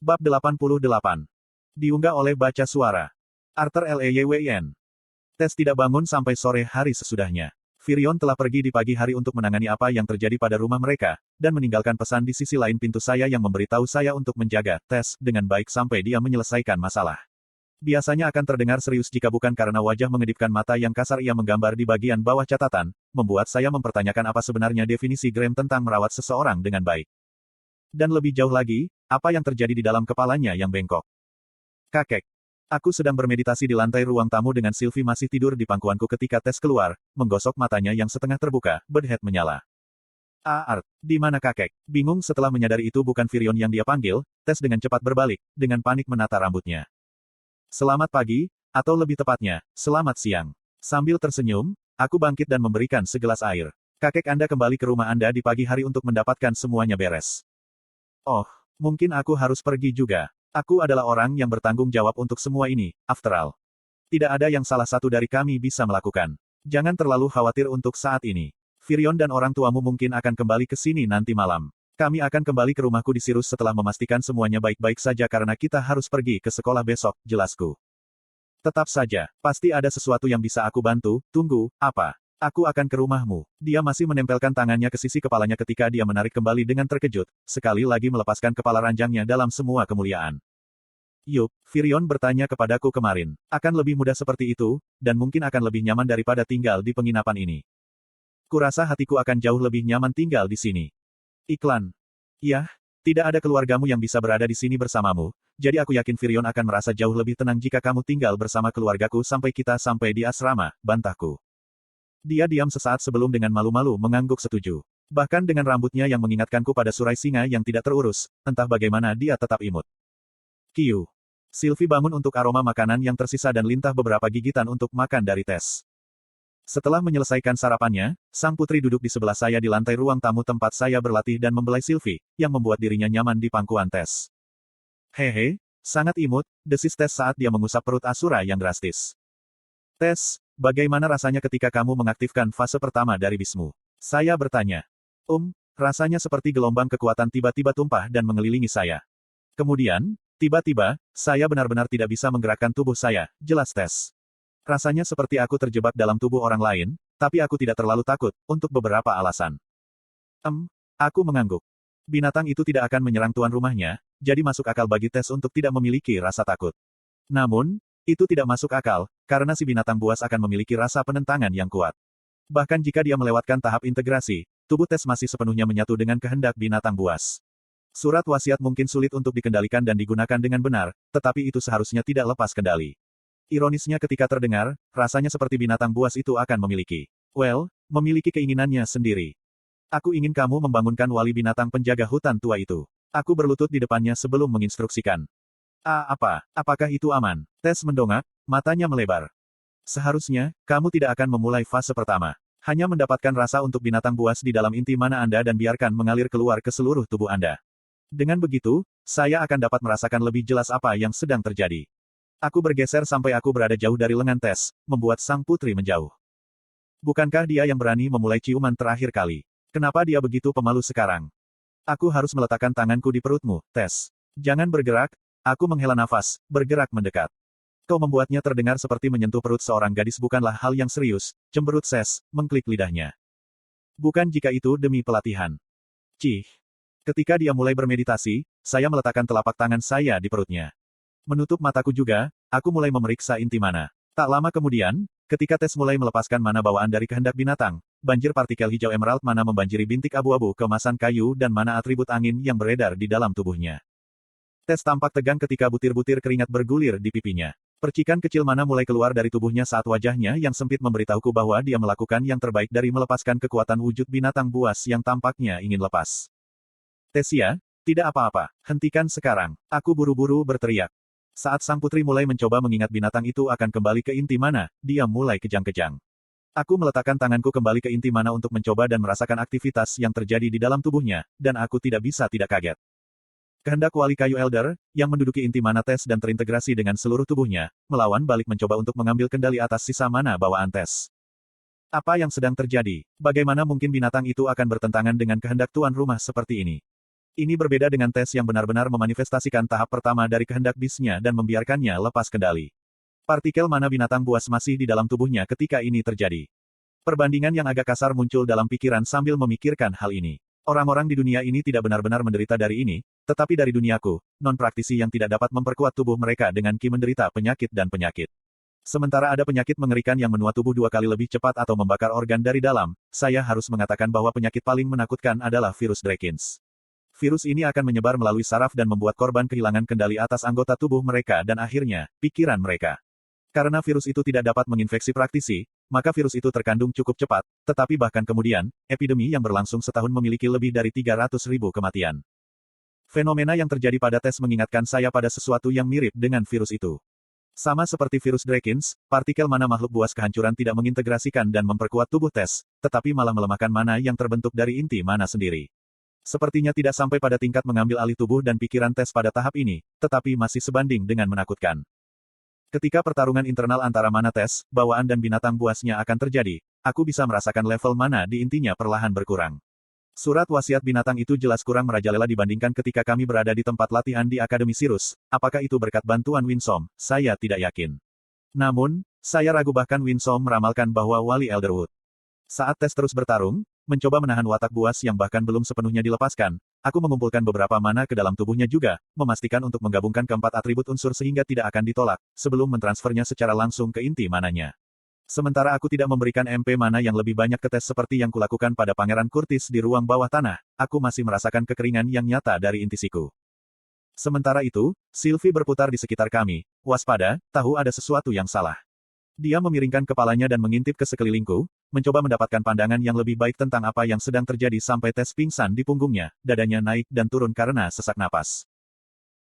Bab 88. Diunggah oleh baca suara. Arthur Leywn. Tes tidak bangun sampai sore hari sesudahnya. Firion telah pergi di pagi hari untuk menangani apa yang terjadi pada rumah mereka, dan meninggalkan pesan di sisi lain pintu saya yang memberitahu saya untuk menjaga Tes dengan baik sampai dia menyelesaikan masalah. Biasanya akan terdengar serius jika bukan karena wajah mengedipkan mata yang kasar ia menggambar di bagian bawah catatan, membuat saya mempertanyakan apa sebenarnya definisi Graham tentang merawat seseorang dengan baik. Dan lebih jauh lagi, apa yang terjadi di dalam kepalanya yang bengkok. Kakek. Aku sedang bermeditasi di lantai ruang tamu dengan Sylvie masih tidur di pangkuanku ketika Tes keluar, menggosok matanya yang setengah terbuka, bedhead menyala. Art, di mana kakek? Bingung setelah menyadari itu bukan Firion yang dia panggil, Tes dengan cepat berbalik, dengan panik menata rambutnya. Selamat pagi, atau lebih tepatnya, selamat siang. Sambil tersenyum, aku bangkit dan memberikan segelas air. Kakek Anda kembali ke rumah Anda di pagi hari untuk mendapatkan semuanya beres. Oh, mungkin aku harus pergi juga. Aku adalah orang yang bertanggung jawab untuk semua ini, after all. Tidak ada yang salah satu dari kami bisa melakukan. Jangan terlalu khawatir untuk saat ini. Firion dan orang tuamu mungkin akan kembali ke sini nanti malam. Kami akan kembali ke rumahku di Sirus setelah memastikan semuanya baik-baik saja karena kita harus pergi ke sekolah besok, jelasku. Tetap saja, pasti ada sesuatu yang bisa aku bantu, tunggu, apa? Aku akan ke rumahmu. Dia masih menempelkan tangannya ke sisi kepalanya ketika dia menarik kembali dengan terkejut, sekali lagi melepaskan kepala ranjangnya dalam semua kemuliaan. Yup, Firion bertanya kepadaku kemarin. Akan lebih mudah seperti itu, dan mungkin akan lebih nyaman daripada tinggal di penginapan ini. Kurasa hatiku akan jauh lebih nyaman tinggal di sini. Iklan. Yah, tidak ada keluargamu yang bisa berada di sini bersamamu, jadi aku yakin Firion akan merasa jauh lebih tenang jika kamu tinggal bersama keluargaku sampai kita sampai di asrama, bantahku. Dia diam sesaat sebelum dengan malu-malu mengangguk setuju. Bahkan dengan rambutnya yang mengingatkanku pada surai singa yang tidak terurus, entah bagaimana dia tetap imut. Kiu. Sylvie bangun untuk aroma makanan yang tersisa dan lintah beberapa gigitan untuk makan dari Tes. Setelah menyelesaikan sarapannya, sang putri duduk di sebelah saya di lantai ruang tamu tempat saya berlatih dan membelai Sylvie, yang membuat dirinya nyaman di pangkuan Tes. Hehe, sangat imut, desis Tes saat dia mengusap perut Asura yang drastis. Tes, bagaimana rasanya ketika kamu mengaktifkan fase pertama dari bismu? Saya bertanya. Rasanya seperti gelombang kekuatan tiba-tiba tumpah dan mengelilingi saya. Kemudian, tiba-tiba, saya benar-benar tidak bisa menggerakkan tubuh saya, jelas Tes. Rasanya seperti aku terjebak dalam tubuh orang lain, tapi aku tidak terlalu takut, untuk beberapa alasan. Aku mengangguk. Binatang itu tidak akan menyerang tuan rumahnya, jadi masuk akal bagi Tes untuk tidak memiliki rasa takut. Namun, itu tidak masuk akal, karena si binatang buas akan memiliki rasa penentangan yang kuat. Bahkan jika dia melewatkan tahap integrasi, tubuh Tes masih sepenuhnya menyatu dengan kehendak binatang buas. Surat wasiat mungkin sulit untuk dikendalikan dan digunakan dengan benar, tetapi itu seharusnya tidak lepas kendali. Ironisnya ketika terdengar, rasanya seperti binatang buas itu akan memiliki keinginannya sendiri. Aku ingin kamu membangunkan wali binatang penjaga hutan tua itu. Aku berlutut di depannya sebelum menginstruksikan. Apakah itu aman? Tes mendongak, matanya melebar. Seharusnya, kamu tidak akan memulai fase pertama. Hanya mendapatkan rasa untuk binatang buas di dalam inti mana Anda dan biarkan mengalir keluar ke seluruh tubuh Anda. Dengan begitu, saya akan dapat merasakan lebih jelas apa yang sedang terjadi. Aku bergeser sampai aku berada jauh dari lengan Tes, membuat sang putri menjauh. Bukankah dia yang berani memulai ciuman terakhir kali? Kenapa dia begitu pemalu sekarang? Aku harus meletakkan tanganku di perutmu, Tes. Jangan bergerak. Aku menghela nafas, bergerak mendekat. Kau membuatnya terdengar seperti menyentuh perut seorang gadis bukanlah hal yang serius, cemberut Ses, mengklik lidahnya. Bukan jika itu demi pelatihan. Cih. Ketika dia mulai bermeditasi, saya meletakkan telapak tangan saya di perutnya. Menutup mataku juga, aku mulai memeriksa inti mana. Tak lama kemudian, ketika Tes mulai melepaskan mana bawaan dari kehendak binatang, banjir partikel hijau emerald mana membanjiri bintik abu-abu keemasan kayu dan mana atribut angin yang beredar di dalam tubuhnya. Tes tampak tegang ketika butir-butir keringat bergulir di pipinya. Percikan kecil mana mulai keluar dari tubuhnya saat wajahnya yang sempit memberitahuku bahwa dia melakukan yang terbaik dari melepaskan kekuatan wujud binatang buas yang tampaknya ingin lepas. Tesia, tidak apa-apa, hentikan sekarang. Aku buru-buru berteriak. Saat sang putri mulai mencoba mengingat binatang itu akan kembali ke inti mana, dia mulai kejang-kejang. Aku meletakkan tanganku kembali ke inti mana untuk mencoba dan merasakan aktivitas yang terjadi di dalam tubuhnya, dan aku tidak bisa tidak kaget. Kehendak wali kayu Elder, yang menduduki inti mana Tes dan terintegrasi dengan seluruh tubuhnya, melawan balik mencoba untuk mengambil kendali atas sisa mana bawaan Tes. Apa yang sedang terjadi? Bagaimana mungkin binatang itu akan bertentangan dengan kehendak tuan rumah seperti ini? Ini berbeda dengan tes yang benar-benar memanifestasikan tahap pertama dari kehendak bisnya dan membiarkannya lepas kendali. Partikel mana binatang buas masih di dalam tubuhnya ketika ini terjadi. Perbandingan yang agak kasar muncul dalam pikiran sambil memikirkan hal ini. Orang-orang di dunia ini tidak benar-benar menderita dari ini, tetapi dari duniaku, non-praktisi yang tidak dapat memperkuat tubuh mereka dengan ki menderita penyakit dan penyakit. Sementara ada penyakit mengerikan yang menua tubuh 2 kali lebih cepat atau membakar organ dari dalam, saya harus mengatakan bahwa penyakit paling menakutkan adalah virus Drakins. Virus ini akan menyebar melalui saraf dan membuat korban kehilangan kendali atas anggota tubuh mereka dan akhirnya, pikiran mereka. Karena virus itu tidak dapat menginfeksi praktisi, maka virus itu terkandung cukup cepat, tetapi bahkan kemudian, epidemi yang berlangsung setahun memiliki lebih dari 300.000 kematian. Fenomena yang terjadi pada tes mengingatkan saya pada sesuatu yang mirip dengan virus itu. Sama seperti virus Drakins, partikel mana makhluk buas kehancuran tidak mengintegrasikan dan memperkuat tubuh tes, tetapi malah melemahkan mana yang terbentuk dari inti mana sendiri. Sepertinya tidak sampai pada tingkat mengambil alih tubuh dan pikiran tes pada tahap ini, tetapi masih sebanding dengan menakutkan. Ketika pertarungan internal antara mana tes, bawaan dan binatang buasnya akan terjadi, aku bisa merasakan level mana di intinya perlahan berkurang. Surat wasiat binatang itu jelas kurang merajalela dibandingkan ketika kami berada di tempat latihan di Akademi Sirus. Apakah itu berkat bantuan Winsome? Saya tidak yakin. Namun, saya ragu bahkan Winsome meramalkan bahwa Wali Elderwood. Saat tes terus bertarung, mencoba menahan watak buas yang bahkan belum sepenuhnya dilepaskan, aku mengumpulkan beberapa mana ke dalam tubuhnya juga, memastikan untuk menggabungkan keempat atribut unsur sehingga tidak akan ditolak, sebelum mentransfernya secara langsung ke inti mananya. Sementara aku tidak memberikan MP mana yang lebih banyak ke tes seperti yang kulakukan pada Pangeran Curtis di ruang bawah tanah, aku masih merasakan kekeringan yang nyata dari inti siku. Sementara itu, Sylvie berputar di sekitar kami, waspada, tahu ada sesuatu yang salah. Dia memiringkan kepalanya dan mengintip ke sekelilingku, mencoba mendapatkan pandangan yang lebih baik tentang apa yang sedang terjadi sampai tes pingsan di punggungnya, dadanya naik dan turun karena sesak napas.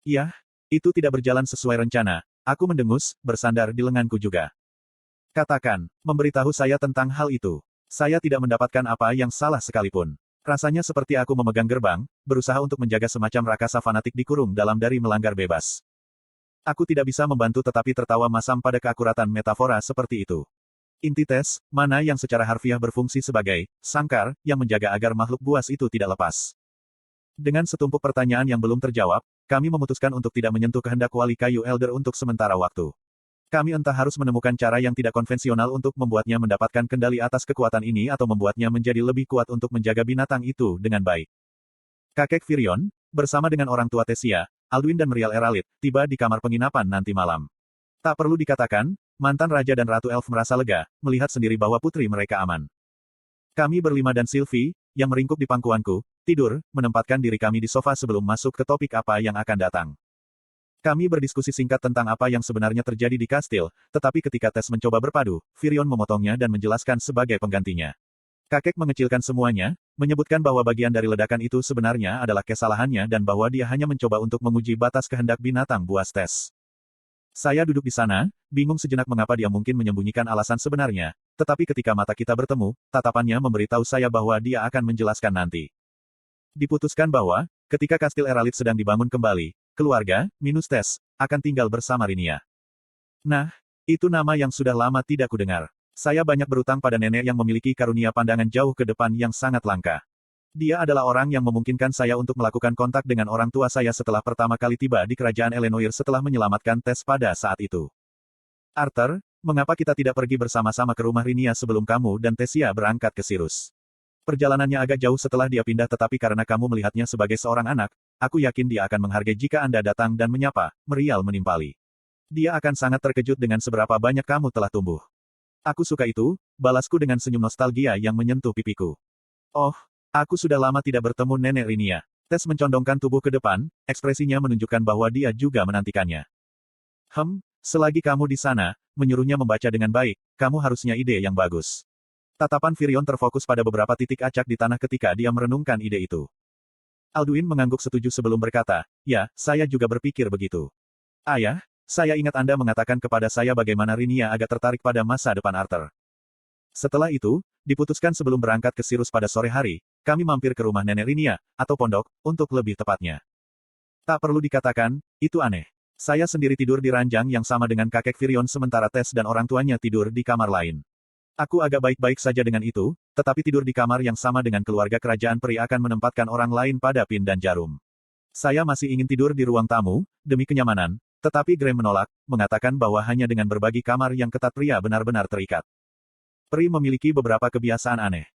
Yah, itu tidak berjalan sesuai rencana, aku mendengus, bersandar di lenganku juga. Katakan, memberitahu saya tentang hal itu. Saya tidak mendapatkan apa yang salah sekalipun. Rasanya seperti aku memegang gerbang, berusaha untuk menjaga semacam rakasa fanatik dikurung dalam dari melanggar bebas. Aku tidak bisa membantu tetapi tertawa masam pada keakuratan metafora seperti itu. Inti tes, mana yang secara harfiah berfungsi sebagai sangkar, yang menjaga agar makhluk buas itu tidak lepas. Dengan setumpuk pertanyaan yang belum terjawab, kami memutuskan untuk tidak menyentuh kehendak Wali Kayu Elder untuk sementara waktu. Kami entah harus menemukan cara yang tidak konvensional untuk membuatnya mendapatkan kendali atas kekuatan ini atau membuatnya menjadi lebih kuat untuk menjaga binatang itu dengan baik. Kakek Virion, bersama dengan orang tua Tesia, Alduin dan Merial Eralit, tiba di kamar penginapan nanti malam. Tak perlu dikatakan, mantan Raja dan Ratu Elf merasa lega, melihat sendiri bahwa putri mereka aman. Kami berlima dan Sylvie, yang meringkuk di pangkuanku, tidur, menempatkan diri kami di sofa sebelum masuk ke topik apa yang akan datang. Kami berdiskusi singkat tentang apa yang sebenarnya terjadi di kastil, tetapi ketika tes mencoba berpadu, Virion memotongnya dan menjelaskan sebagai penggantinya. Kakek mengecilkan semuanya, menyebutkan bahwa bagian dari ledakan itu sebenarnya adalah kesalahannya dan bahwa dia hanya mencoba untuk menguji batas kehendak binatang buas tes. Saya duduk di sana, bingung sejenak mengapa dia mungkin menyembunyikan alasan sebenarnya, tetapi ketika mata kita bertemu, tatapannya memberitahu saya bahwa dia akan menjelaskan nanti. Diputuskan bahwa, ketika kastil Eralit sedang dibangun kembali, keluarga, minus tes, akan tinggal bersama Rinia. Nah, itu nama yang sudah lama tidak kudengar. Saya banyak berutang pada nenek yang memiliki karunia pandangan jauh ke depan yang sangat langka. Dia adalah orang yang memungkinkan saya untuk melakukan kontak dengan orang tua saya setelah pertama kali tiba di kerajaan Elenoir setelah menyelamatkan tes pada saat itu. Arthur, mengapa kita tidak pergi bersama-sama ke rumah Rinia sebelum kamu dan Tesia berangkat ke Sirus? Perjalanannya agak jauh setelah dia pindah tetapi karena kamu melihatnya sebagai seorang anak, aku yakin dia akan menghargai jika Anda datang dan menyapa, Merial menimpali. Dia akan sangat terkejut dengan seberapa banyak kamu telah tumbuh. Aku suka itu, balasku dengan senyum nostalgia yang menyentuh pipiku. Oh, aku sudah lama tidak bertemu Nenek Rinia. Tes mencondongkan tubuh ke depan, ekspresinya menunjukkan bahwa dia juga menantikannya. Selagi kamu di sana, menyuruhnya membaca dengan baik, kamu harusnya ide yang bagus. Tatapan Virion terfokus pada beberapa titik acak di tanah ketika dia merenungkan ide itu. Alduin mengangguk setuju sebelum berkata, ya, saya juga berpikir begitu. Ayah, saya ingat Anda mengatakan kepada saya bagaimana Rinia agak tertarik pada masa depan Arthur. Setelah itu, diputuskan sebelum berangkat ke Sirus pada sore hari, kami mampir ke rumah Nenek Rinia, atau pondok, untuk lebih tepatnya. Tak perlu dikatakan, itu aneh. Saya sendiri tidur di ranjang yang sama dengan kakek Virion sementara Tess dan orang tuanya tidur di kamar lain. Aku agak baik-baik saja dengan itu, tetapi tidur di kamar yang sama dengan keluarga kerajaan peri akan menempatkan orang lain pada pin dan jarum. Saya masih ingin tidur di ruang tamu, demi kenyamanan, tetapi Graham menolak, mengatakan bahwa hanya dengan berbagi kamar yang ketat pria benar-benar terikat. Peri memiliki beberapa kebiasaan aneh.